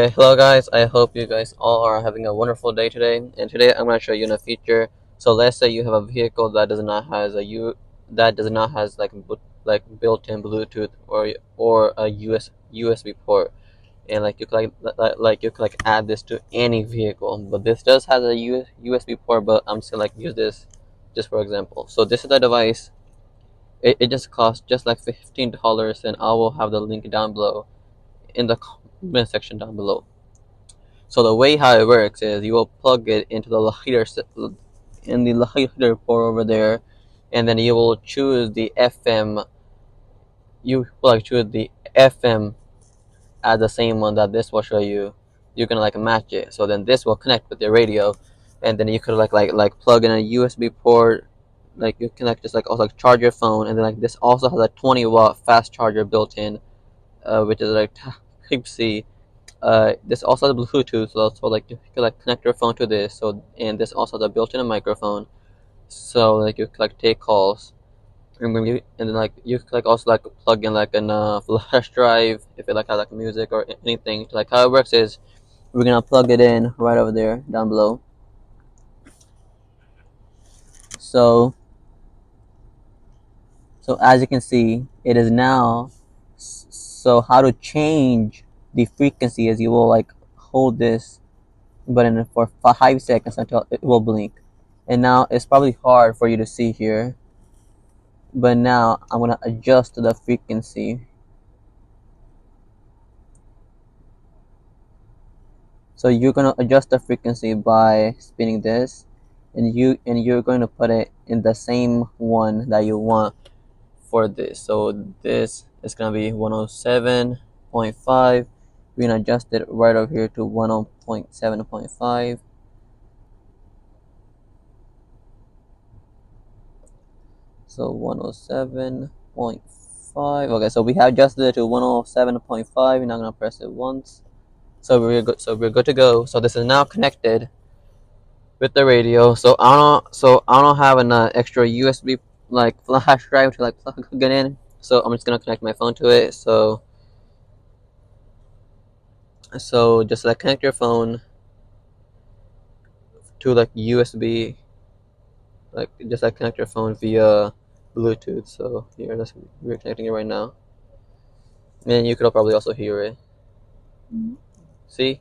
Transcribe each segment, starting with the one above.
Okay, hello guys, I hope you guys all are having a wonderful day today. And today I'm going to show you a feature. So let's say you have a vehicle that does not has like built-in Bluetooth or a USB port, and like you could you could add this to any vehicle. But this does has a USB port, but I'm just gonna use this just for example. So this is the device. It just costs just like $15, and I will have the link down below in the comment section down below. So the way how it works is you will plug it into the lighter port over there, and then you will choose the FM. You will choose the FM as the same one that this will show you. You can match it. So then this will connect with your radio, and then you could plug in a USB port. Like you can just also charge your phone, and then this also has a 20-watt fast charger built in, which is Type C. This also has Bluetooth, so you can connect your phone to this. So and this also has a built-in microphone, so you can take calls, and then you can also plug in a flash drive if it has music or anything. How it works is we're gonna plug it in right over there down below. So as you can see, it is now. So how to change the frequency is you will hold this button for 5 seconds until it will blink. And now it's probably hard for you to see here, but now I'm gonna adjust the frequency. So you're gonna adjust the frequency by spinning this, and you're going to put it in the same one that you want for this. So this is gonna be 107.5. We're gonna adjust it right over here to 107.5. So 107.5. Okay, so we have adjusted it to 107.5. We're not gonna press it once. So we're good. So we're good to go. So this is now connected with the radio. So I don't have an extra USB flash drive to plug it in. So I'm just gonna connect my phone to it. So just connect your phone to USB. Just connect your phone via Bluetooth. So here, we're connecting it right now, and you could probably also hear it. See?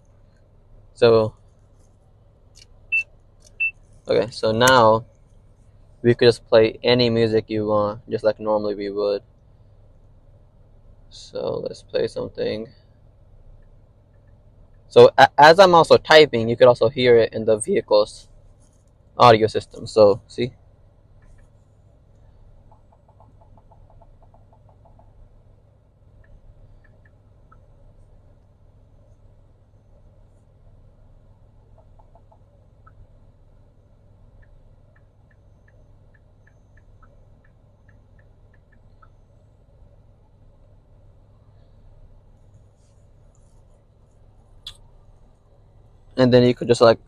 So okay, so now we could just play any music you want, just like normally we would. So let's play something. So as I'm also typing, you could also hear it in the vehicle's audio system. So see? And then you could just put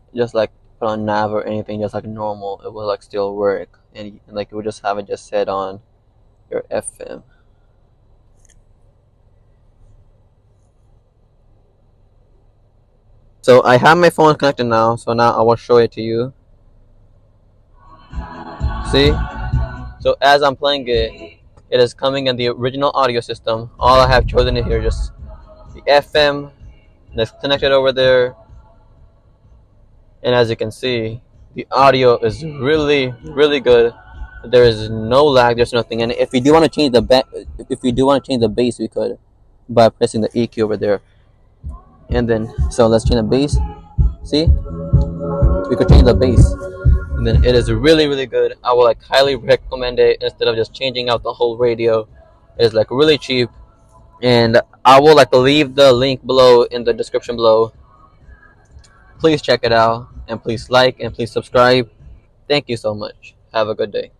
on nav or anything just normal. It will still work, and you would just have it just set on your FM. So I have my phone connected now. So now I will show it to you. See? So as I'm playing it, it is coming in the original audio system. All I have chosen here is just the FM that's connected over there, and as you can see, the audio is really good. There is no lag. There's nothing. And if we do want to change the bass, we could by pressing the EQ over there. And then so let's change the bass. See, we could change the bass, and then it is really good. I will highly recommend it instead of just changing out the whole radio. It's really cheap, and I will leave the link below in the description below. Please check it out, and please like and please subscribe. Thank you so much. Have a good day.